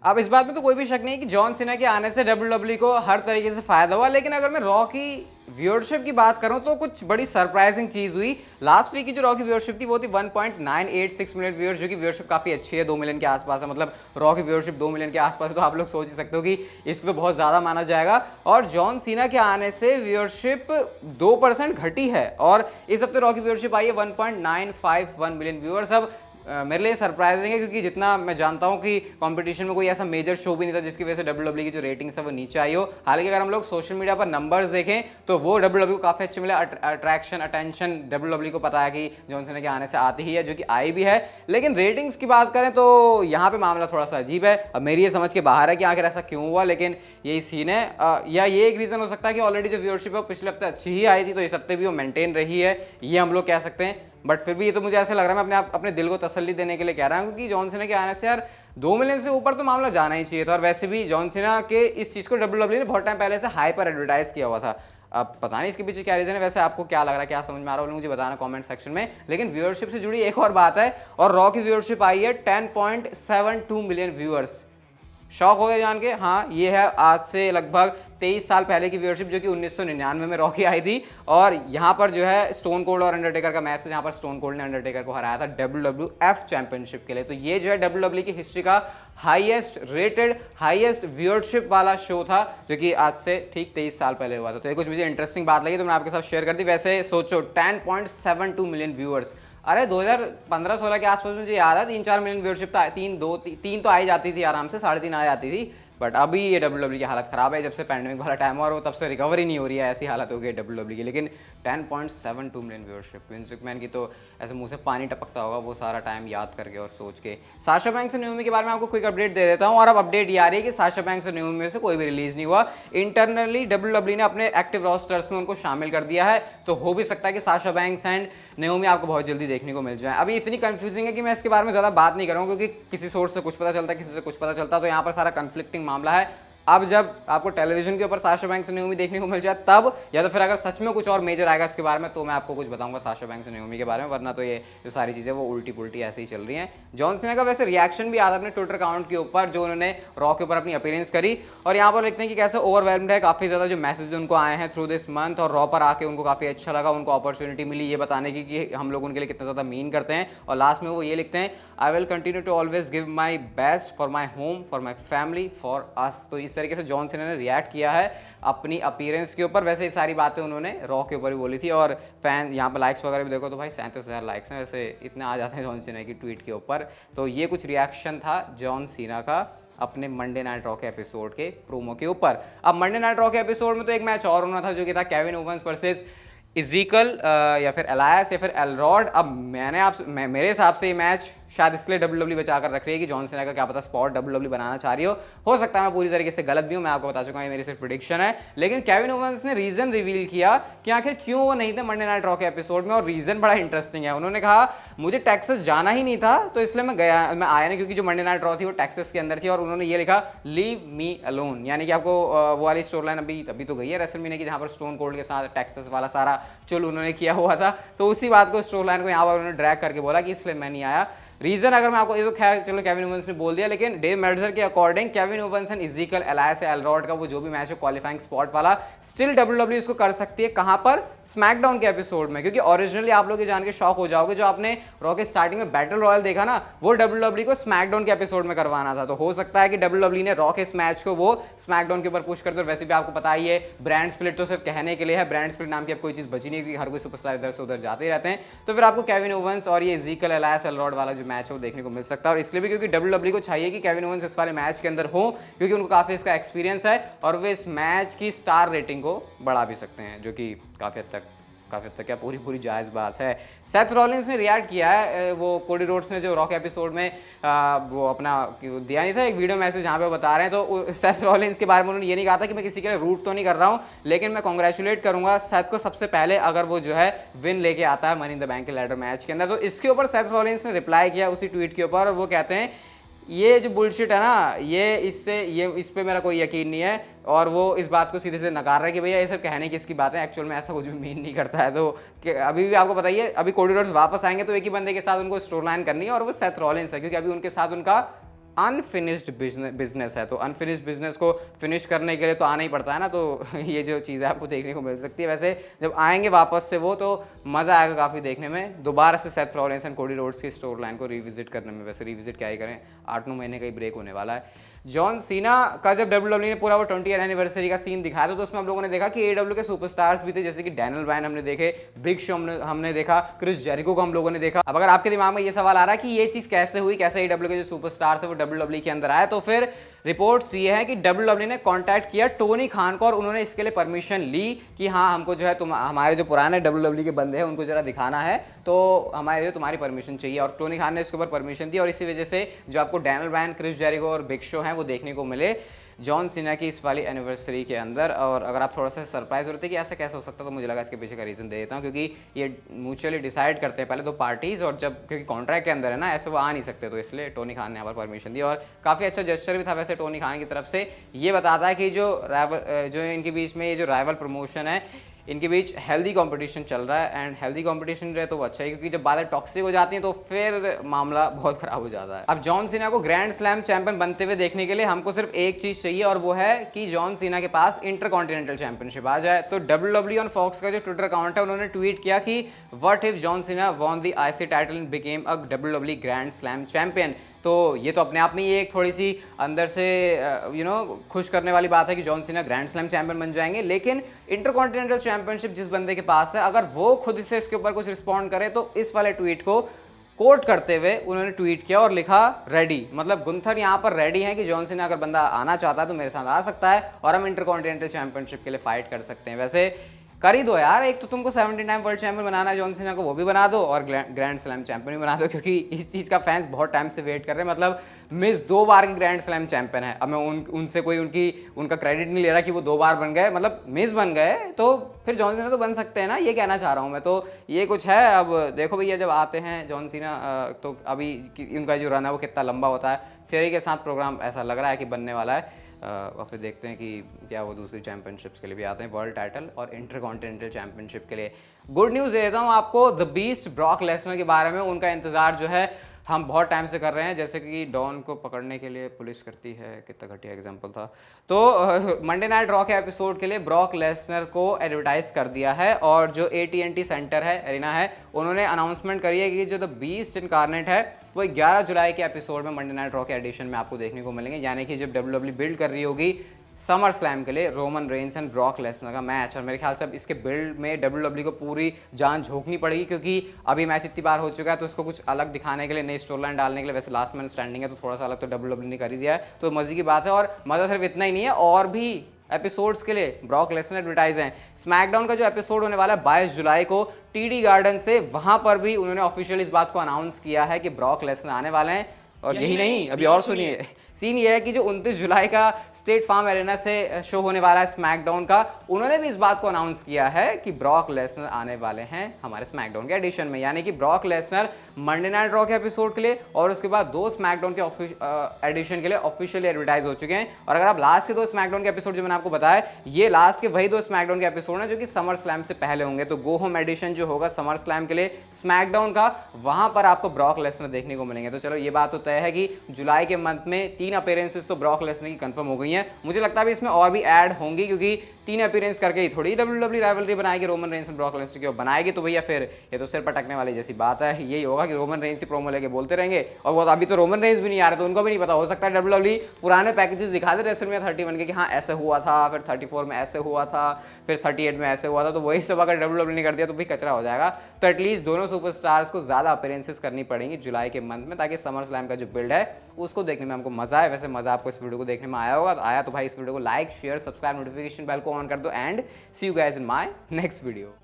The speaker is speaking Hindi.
अब इस बात में तो कोई भी शक नहीं कि जॉन सीना के आने से डब्ल्यूडब्ल्यूई को हर तरीके से फायदा हुआ, लेकिन अगर मैं रॉ की व्यूअरशिप की बात करूं तो कुछ बड़ी सरप्राइजिंग चीज हुई। लास्ट वीक की जो रॉ की व्यूअरशिप थी वो थी 1.986 मिलियन व्यूअर्स, जो कि व्यूअरशिप काफी अच्छी है, 2 मिलियन के आसपास है। मतलब रॉ की व्यूअरशिप 2 मिलियन के आसपास है, तो आप लोग सोच ही सकते हो कि इसको तो बहुत ज्यादा माना जाएगा। और जॉन सीना के आने से व्यूअरशिप 2% घटी है और इस हफ्ते रॉ की व्यूअरशिप आई है 1.951 मिलियन व्यूअर्स। अब मेरे लिए सरप्राइजिंग है क्योंकि जितना मैं जानता हूं कि कंपटीशन में कोई ऐसा मेजर शो भी नहीं था जिसकी वजह से डब्ल्यूडब्ल्यूई की जो रेटिंग्स है वो नीचे आई हो। हालांकि अगर हम लोग सोशल मीडिया पर नंबर्स देखें तो वो डब्ल्यूडब्ल्यूई को काफी अच्छे मिले, अट्रैक्शन अटेंशन डब्ल्यूडब्ल्यूई को पता है कि जॉन सीना के आने से आती ही है, जो कि आई भी है। लेकिन रेटिंग्स की बात करें तो यहाँ पे मामला थोड़ा सा अजीब है। अब मेरी ये समझ के बाहर है कि आखिर ऐसा क्यों हुआ, लेकिन यही सीन है। या ये एक रीजन हो सकता है कि ऑलरेडी जो व्यूअरशिप है पिछले हफ्ते अच्छी ही आई थी, तो इस हफ्ते भी वो मेंटेन रही है, ये हम लोग कह सकते हैं। बट फिर भी ये तो मुझे ऐसा लग रहा है, मैं अपने दिल को तसल्ली देने के लिए कह रहा हूँ, क्योंकि जॉन सीना के आने से यार 2 मिलियन से ऊपर तो मामला जाना ही चाहिए था। और वैसे भी जॉन सीना के इस चीज़ को डब्ल्यूडब्ल्यूई ने बहुत टाइम पहले से हाइपर एडवर्टाइज किया हुआ था। अब पता नहीं इसके पीछे क्या रीजन है। वैसे आपको क्या लग रहा है, क्या समझ में आ रहा है, मुझे बताना कमेंट सेक्शन में। लेकिन व्यूअरशिप से जुड़ी एक और बात है, और रॉ की व्यूअरशिप आई है 10.72 मिलियन व्यूअर्स। शौक हो गया जान के? हाँ, ये है आज से लगभग 23 साल पहले की व्यूअरशिप, जो कि 1999 में रॉकी आई थी। और यहाँ पर जो है स्टोन कोल्ड और अंडरटेकर का मैच है, जहाँ पर स्टोन कोल्ड ने अंडरटेकर को हराया था डब्ल्यूडब्ल्यूएफ चैंपियनशिप के लिए। तो ये जो है डब्ल्यूडब्ल्यूई की हिस्ट्री का हाईएस्ट रेटेड, हाईएस्ट व्यूअरशिप वाला शो था, जो कि आज से ठीक 23 साल पहले हुआ था। तो ये कुछ मुझे इंटरेस्टिंग बात लगी तो मैंने आपके साथ शेयर कर दी। वैसे सोचो 10.72 मिलियन व्यूअर्स, अरे 2015-16 के आसपास मुझे याद है 3-4 मिलियन व्यूअरशिप था, तीन तो आई जाती थी आराम से, 3.5 आ जाती थी। बट अभी ये डब्ल्यूडब्ल्यूई की हालत खराब है, जब से पैंडेमिक वाला टाइम हुआ और वो तब से रिकवरी नहीं हो रही है, ऐसी हालत हो गई है डब्ल्यूडब्ल्यूई की। लेकिन 10.72 मिलियन व्यूअरशिप, विंस मैकमैन की तो ऐसे मुंह से पानी टपकता होगा वो सारा टाइम याद करके और सोच के। साशा बैंक्स और नाओमी के बारे में आपको क्विक अपडेट दे देता हूँ। और अब अपडेट ये आ रही है कि साशा बैंक्स और नाओमी में से कोई भी रिलीज नहीं हुआ। इंटरनली डब्ल्यूडब्ल्यूई ने अपने एक्टिव रोस्टर्स में उनको शामिल कर दिया है, तो हो भी सकता है कि साशा बैंक्स एंड नाओमी आपको बहुत जल्दी देखने को मिल जाए। अभी इतनी कंफ्यूजिंग है कि मैं इसके बारे में ज़्यादा बात नहीं करूँगा, क्योंकि किसी सोर्स से कुछ पता चलता है, किसी से कुछ पता चलता, तो यहाँ पर सारा कंफ्लिक्टिंग मामला है। अब जब आपको टेलीविजन के ऊपर साशा बैंक्स और नाओमी देखने को मिल जाए तब, या तो फिर अगर सच में कुछ और मेजर आएगा इसके बारे में, तो मैं आपको कुछ बताऊंगा साशा बैंक्स और नाओमी के बारे में। वरना तो ये जो सारी चीज़ें वो उल्टी पुल्टी ऐसे ही चल रही हैं। जॉन सीना का वैसे रिएक्शन भी आता अपने ट्विटर अकाउंट के ऊपर, जो उन्होंने रॉ के ऊपर अपनी अपीयरेंस करी, और यहाँ पर लिखते हैं कि कैसे ओवरवेल्म्ड है, काफ़ी ज़्यादा जो मैसेज उनको आए हैं थ्रू दिस मंथ, और रॉ पर आके उनको काफ़ी अच्छा लगा, उनको अपॉर्चुनिटी मिली ये बताने की कि हम लोग उनके लिए कितना ज़्यादा मीन करते हैं। और लास्ट में वो ये लिखते हैं, I will continue to always give my best for my home, for my family, for us. तो इस तरीके से जॉन सीना ने रिएक्ट किया है अपनी अपीयरेंस के ऊपर। वैसे ये सारी बातें उन्होंने रॉ के ऊपर भी बोली थी, और फैन यहाँ पर लाइक्स वगैरह भी देखो तो भाई 37,000 लाइक्स हैं, वैसे इतने आ जाते हैं जॉन सीना की ट्वीट के ऊपर। तो ये कुछ रिएक्शन था जॉन सीना का अपने मंडे नाइट रॉ के एपिसोड के प्रोमो के ऊपर। अब मंडे नाइट रॉ के एपिसोड में तो एक मैच और होना था, जो कि था केविन ओवेंस वर्सेस इज़ीकल, या फिर एलायस, या फिर एलरॉड। अब मेरे हिसाब से ये मैच शायद इसलिए डब्ल्यूडब्ल्यूई बचा कर रख रही है कि जॉन सीना का क्या पता स्पॉट डब्ल्यूडब्ल्यूई बनाना चाह रही हो सकता है मैं पूरी तरीके से गलत भी हूं, मैं आपको बता चुका हूं, ये मेरी सिर्फ प्रेडिक्शन है। लेकिन केविन ओवेंस ने रीजन रिवील किया कि आखिर क्यों वो नहीं थे मंडे नाइट रॉ के एपिसोड में, और रीजन बड़ा इंटरेस्टिंग है। उन्होंने कहा मुझे टेक्सास जाना ही नहीं था, तो इसलिए मैं आया नहीं, क्योंकि जो मंडे नाइट रॉ थी वो टेक्सास के अंदर थी। और उन्होंने ये लिखा, लीव मी अलोन, यानी कि आपको वो वाली स्टोरी लाइन अभी तो गई है रेसलमेनिया की, जहां पर स्टोन कोल्ड के साथ टेक्सास वाला सारा चुल उन्होंने किया हुआ था। तो उसी बात को स्टोरी लाइन को यहाँ पर उन्होंने ड्रैग करके बोला कि इसलिए मैं नहीं आया। रीजन अगर मैं आपको, ये तो खैर चलो केविन ओवेंस ने बोल दिया, लेकिन डेव मेल्ट्जर के according Kevin Owens and Ezekiel, Elias Elrod का वो जो भी मैच है क्वालिफाइंग स्पॉट वाला, स्टिल डब्ल्यूडब्ल्यूई इसको कर सकती है। कहां पर? स्मैकडाउन के एपिसोड में। क्योंकि ओरिजिनली आप लोग ये जान के शॉक हो जाओगे, जो आपने रॉ के स्टार्टिंग में बैटल रॉयल देखा ना, वो डब्ल्यूडब्ल्यूई को स्मैकडाउन के एपिसोड में करवाना था। तो हो सकता है कि डब्ल्यूडब्ल्यूई ने रॉ के इस मैच को वो स्मैकडाउन के ऊपर पुश कर दे। और वैसे भी आपको पता ही है, ब्रांड स्प्लिट तो सिर्फ कहने के लिए है, ब्रांड स्प्लिट नाम की अब कोई चीज बची नहीं, क्योंकि हर कोई सुपरस्टार इधर से उधर जाते ही रहते हैं। तो फिर आपको केविन ओवेंस और ये इज़ीकल, एलायस एलरॉड वाला जो मैच है वो देखने को मिल सकता है। और इसलिए भी क्योंकि डब्ल्यूडब्ल्यूई को चाहिए कि केविन ओवेंस इस वाले मैच के अंदर हो, क्योंकि उनको काफी इसका एक्सपीरियंस है, और वे इस मैच की स्टार रेटिंग को बढ़ा भी सकते हैं, जो कि काफी हद तक क्या पूरी जायज बात है। सेथ रॉलिंस ने रिएक्ट किया है, वो कोडी रोड्स ने जो रॉक एपिसोड में वो अपना दिया नहीं था एक वीडियो मैसेज, जहाँ पे वो बता रहे हैं, तो सेथ रॉलिंस के बारे में उन्होंने ये नहीं कहा था कि मैं किसी के लिए रूट तो नहीं कर रहा हूँ, लेकिन मैं कॉन्ग्रेचुलेट करूंगा सेथ को सबसे पहले अगर वो जो है विन लेके आता है मनी इन द बैंक के लैडर मैच के अंदर। तो इसके ऊपर सेथ रॉलिंस ने रिप्लाई किया उसी ट्वीट के ऊपर, और वो कहते हैं ये जो बुलशिट है ना, इस पे मेरा कोई यकीन नहीं है, और वो इस बात को सीधे से नकार रहा है कि भैया ये सब कहने किसकी बात है, एक्चुअल में ऐसा कुछ भी मीन नहीं करता है। तो अभी भी आपको बताइए, अभी कोडी रोड्स वापस आएंगे तो एक ही बंदे के साथ उनको स्टोरी लाइन करनी है, और वो सेथ रॉलिंस है, क्योंकि अभी उनके साथ उनका अनफिनिश्ड बिजनेस है। तो अनफिनिश्ड बिजनेस को फिनिश करने के लिए तो आना ही पड़ता है ना, तो ये जो चीज़ है आपको देखने को मिल सकती है। वैसे जब आएंगे वापस से वो तो मज़ा आएगा काफ़ी देखने में, दोबारा से Seth Rollins and Cody Rhodes की स्टोर लाइन को रिविजिट करने में। वैसे रिविजिट क्या ही करें, 8-9 महीने का ही ब्रेक होने वाला है। जॉन सीना का जब WWE ने पूरा वो 20th एनिवर्सरी का सीन दिखाया था, तो उसमें हम लोगों ने देखा कि AEW के सुपरस्टार्स भी थे, जैसे कि डैनियल ब्रायन हमने देखे, बिग शो हमने देखा, क्रिस जेरिको को हम लोगों ने देखा। अब अगर आपके दिमाग में ये सवाल आ रहा है कि ये चीज़ कैसे हुई, कैसे AEW के जो सुपरस्टार्स है वो WWE के अंदर आए, तो फिर रिपोर्ट्स ये है कि WWE ने कॉन्टैक्ट किया टोनी खान को और उन्होंने इसके लिए परमिशन ली कि हाँ हमको जो है हमारे जो पुराने WWE के बंदे हैं उनको जरा दिखाना है, तो हमारे जो तुम्हारी परमिशन चाहिए। और टोनी खान ने इसके ऊपर परमिशन दी और इसी वजह से जो आपको डैनियल ब्रायन, क्रिस जेरिको और बिग शो हैं वो देखने को मिले जॉन सीना की इस वाली एनिवर्सरी के अंदर। और अगर आप थोड़ा सा सरप्राइज हो रहे थे कि ऐसा कैसे हो सकता, तो मुझे लगा इसके पीछे का रीज़न दे देता हूँ, क्योंकि ये म्यूचुअली डिसाइड करते हैं पहले तो पार्टीज़, और जब क्योंकि कॉन्ट्रैक्ट के अंदर है ना, ऐसे वो आ नहीं सकते, तो इसलिए टोनी खान ने यहाँ पर परमिशन दी। और काफ़ी अच्छा जेस्चर भी था वैसे टोनी खान की तरफ से। ये बताता है कि जो इनके बीच में ये जो राइवल प्रमोशन है, इनके बीच हेल्दी कंपटीशन चल रहा है, एंड हेल्दी कंपटीशन रहे तो वो अच्छा है, क्योंकि जब बातें टॉक्सिक हो जाती हैं तो फिर मामला बहुत खराब हो जाता है। अब जॉन सीना को ग्रैंड स्लैम चैंपियन बनते हुए देखने के लिए हमको सिर्फ एक चीज़ चाहिए, और वो है कि जॉन सीना के पास इंटरकॉन्टिनेंटल चैंपियनशिप आ जाए। तो WWE ऑन फॉक्स का जो ट्विटर अकाउंट है, उन्होंने ट्वीट किया कि what if John Cena won the IC title and became a WWE grand slam champion. तो ये तो अपने आप में ही एक थोड़ी सी अंदर से खुश करने वाली बात है कि John Cena grand slam champion बन जाएंगे। लेकिन इंटरकॉन्टिनेंटल चैंपियनशिप जिस बंदे के पास है, अगर वो खुद से इसके ऊपर कुछ रिस्पॉन्ड करे, तो इस वाले ट्वीट को कोट करते हुए उन्होंने ट्वीट किया और लिखा रेडी। मतलब गुंथर यहाँ पर रेडी है कि जॉन सीना अगर बंदा आना चाहता है तो मेरे साथ आ सकता है और हम इंटरकॉन्टिनेंटल चैंपियनशिप के लिए फाइट कर सकते हैं। वैसे कर ही दो यार, एक तो तुमको 17 टाइम वर्ल्ड चैंपियन बनाना है जॉन सीना को, वो भी बना दो, और ग्रैंड स्लैम चैंपियन भी बना दो, क्योंकि इस चीज़ का फैंस बहुत टाइम से वेट कर रहे हैं। मतलब मिस 2 बार की ग्रैंड स्लैम चैंपियन है। अब मैं उनसे कोई उनका क्रेडिट नहीं ले रहा कि वो 2 बार बन गए, मतलब मिस बन गए, तो फिर जॉन सीना तो बन सकते हैं ना, ये कहना चाह रहा हूँ मैं। तो ये कुछ है। अब देखो भैया, जब आते हैं जॉन सीना तो अभी इनका जो रन है वो कितना लंबा होता है। थियरी के साथ प्रोग्राम ऐसा लग रहा है कि बनने वाला है, और फिर देखते हैं कि क्या वो दूसरी चैंपियनशिप्स के लिए भी आते हैं, वर्ल्ड टाइटल और इंटरकॉन्टिनेंटल चैंपियनशिप के लिए। गुड न्यूज़ दे देता हूँ आपको, द बीस्ट ब्रॉक लेसनर के बारे में। उनका इंतजार जो है हम बहुत टाइम से कर रहे हैं, जैसे कि डॉन को पकड़ने के लिए पुलिस करती है, कितना घटिया एग्जांपल था। तो मंडे नाइट रॉ के एपिसोड के लिए ब्रॉक लेसनर को एडवर्टाइज कर दिया है, और जो AT&T सेंटर है, एरिना है, उन्होंने अनाउंसमेंट करी है कि जो द बीस्ट इनकार्नेट है वो 11 जुलाई के एपिसोड में मंडे नाइट रॉ के एडिशन में आपको देखने को मिलेंगे। यानी कि जब WWE बिल्ड कर रही होगी समर स्लैम के लिए Roman Reigns and Brock Lesnar का मैच, और मेरे ख्याल से अब इसके बिल्ड में WWE को पूरी जान झोंकनी पड़ेगी, क्योंकि अभी मैच इतनी बार हो चुका है, तो इसको कुछ अलग दिखाने के लिए, नई स्टोरी लाइन डालने के लिए, वैसे लास्ट मैन स्टैंडिंग है तो थोड़ा सा अलग तो WWE ने कर ही दिया है, तो मजे की बात है। और मज़ा सिर्फ इतना ही नहीं है, और भी एपिसोड्स के लिए ब्रॉक लेसनर एडवर्टाइज हैं। स्मैकडाउन का जो एपिसोड होने वाला है 22 जुलाई को TD गार्डन से, वहां पर भी उन्होंने ऑफिशियली इस बात को अनाउंस किया है कि ब्रॉक लेसनर आने वाले हैं। और यही नहीं, अभी और सुनिए, सीन ये है कि जो 29 जुलाई का स्टेट फार्म एरेना से शो होने वाला है स्मैकडाउन का, उन्होंने भी इस बात को अनाउंस किया है कि ब्रॉक लेसनर आने वाले हैं हमारे स्मैकडाउन के एडिशन में। यानी कि Brock Lesnar Monday night raw के एपिसोड के लिए और उसके बाद 2 स्मैकडाउन के एडिशन के लिए ऑफिशियली एडवर्टाइज हो चुके हैं। और अगर आप लास्ट के 2 स्मैकडाउन के एपिसोड जो मैंने आपको बताया, ये लास्ट के वही 2 स्मैकडाउन के एपिसोड हैं जो कि समर स्लैम से पहले होंगे। तो गो होम एडिशन जो होगा समर स्लैम के लिए स्मैकडाउन का, वहां पर आपको ब्रॉक लेसनर देखने को मिलेंगे। तो चलो ये बात तो तय है कि जुलाई के मंथ में 3 अपीयरेंसेस तो ब्रॉक लेसनर की कंफर्म हो गई हैं। मुझे लगता है भी इसमें और भी ऐड होंगी, क्योंकि 3 अपीयरेंस करके ही थोड़ी WWE राइवलरी बनाएगी रोमन रेंस और ब्रॉक लेसनर की, और बनाएगी तो भैया फिर ये तो सिर पटकने वाली जैसी बात है। यही होगा कि रोमन रेंस ही प्रोमो लेके बोलते रहेंगे, और वो अभी तो रोमन रेंस भी नहीं आ रहे, तो उनको भी नहीं पता। हो सकता है WWE पुराने पैकेजेस दिखा दे रेसलमेनिया 31 के कि हाँ ऐसे हुआ था, फिर 34 में ऐसे हुआ था, फिर 38 में ऐसे हुआ था, तो वही सब अगर WWE ने कर दिया तो भी कचरा हो जाएगा। तो एटलीस्ट दोनों सुपरस्टार्स को ज़्यादा अपीयरेंसेस करनी पड़ेंगी जुलाई के मंथ में, ताकि समर स्लैम का जो बिल्ड है उसको देखने में हमको मजा आए। वैसे मजा आपको इस वीडियो को देखने में आया होगा, तो आया तो भाई इस वीडियो को like, share, subscribe, notification bell को ऑन कर दो, and see you guys in my next video.